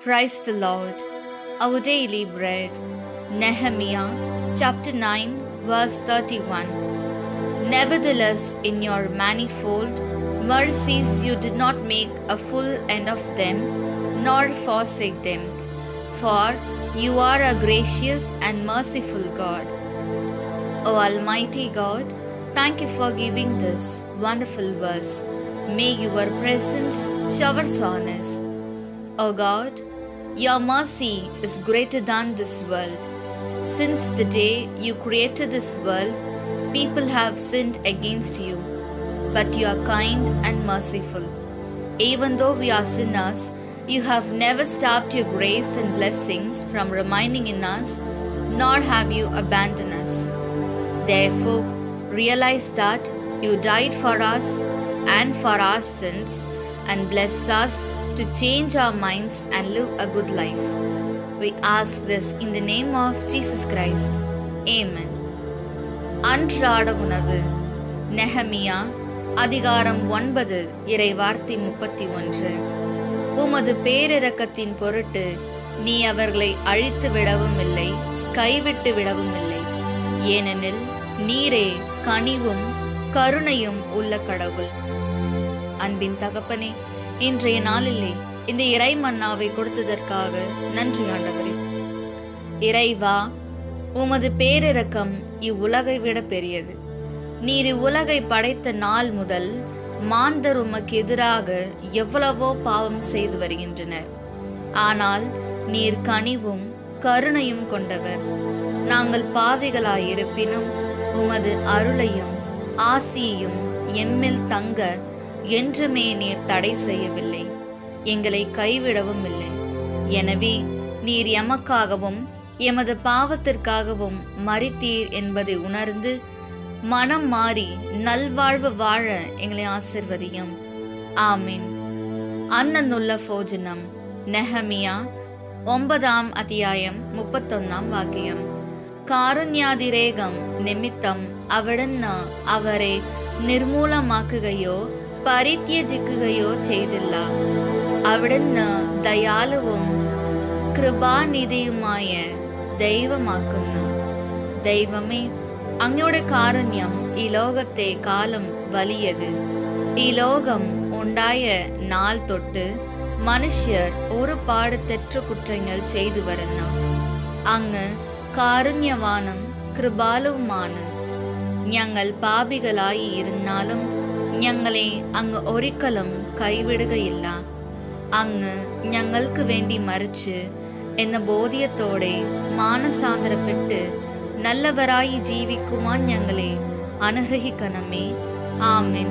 Praise the Lord. Our daily bread. Nehemiah chapter 9 verse 31. Nevertheless, in your manifold mercies you did not make a full end of them, nor forsake them. For you are a gracious and merciful God. O Almighty God, thank you for giving this wonderful verse. May your presence showers on us. O God, your mercy is greater than this world. Since the day you created this world, people have sinned against you, but you are kind and merciful. Even though we are sinners, you have never stopped your grace and blessings from remaining in us, nor have you abandoned us. Therefore, realize that you died for us and for our sins, and bless us to change our minds and live a good life. We ask this in the name of Jesus Christ. Amen. அன்றாட உணவு. நெஹமியா அதிகாரம் 9 இறைவார்த்தை 31. உமது பேரிரக்கத்தின் பொருட்டு நீ அவர்களை அழித்து விடவும் இல்லை, கைவிட்டு விடவும் இல்லை. ஏனெனில் நீரே கனிவும் கருணையும் உள்ள கடவுள். அன்பின் தகப்பனே, இன்றைய நாளிலே இந்த இறை மன்னாவை கொடுத்ததற்காக நன்றி ஆண்டவரே. இறைவா, உமது பேரிரக்கம் இவ்வுலகை விட பெரியது. நீர் இவ்வுலகை படைத்த நாள் முதல் மாந்தர் உமக்கு எதிராக எவ்வளவோ பாவம் செய்து வருகின்றனர். ஆனால் நீர் கனிவும் கருணையும் கொண்டவர். நாங்கள் பாவிகளாயிருப்பினும் உமது அருளையும் ஆசியையும் எம்மில் தங்க என்றுமே நீர் தடை செய்யவில்லை, எங்களை கைவிடவும் இல்லை. எனவே நீர் எமக்காகவும் எமது பாவத்திற்காகவும் மரித்தீர் என்பதை உணர்ந்து மனம் மாறி நல்வாழ்வு வாழ எங்களை ஆசிர்வதியும். ஆமீன். அன்னன்னுள்ள போஜனம். நெஹமியா 9 அத்தியாயம் 31 வாக்கியம். കാരുണ്യാതിരേകം നിമിത്തം അവിടുന്ന് അവരെ നിർമൂലമാക്കുകയോ പരിത്യജിക്കുകയോ ചെയ്തില്ല. അവിടുന്ന് ദയാലുവും കൃപാനിധിയുമായ ദൈവമാക്കുന്നു. ദൈവമേ, അങ്ങയുടെ കാരുണ്യം ഈ ലോകത്തെ കാലം വലിയത്. ഈ ലോകം ഉണ്ടായ നാൾ തൊട്ട് മനുഷ്യർ ഒരുപാട് തെറ്റുകുറ്റങ്ങൾ ചെയ്തു വരുന്നു. അങ്ങ് കാരുണ്യവാനും കൃപാലുവുമാണ്. ഞങ്ങൾ പാപികളായി ഇരുന്നാലും ഞങ്ങളെ അങ്ങ് ഒരിക്കലും കൈവിടുകയില്ല. അങ്ങ് ഞങ്ങൾക്ക് വേണ്ടി മരിച്ച് എന്ന ബോധ്യത്തോടെ മാനസാന്തരപ്പെട്ട് നല്ലവരായി ജീവിക്കുവാൻ ഞങ്ങളെ അനുഗ്രഹിക്കണമേ. ആമേൻ.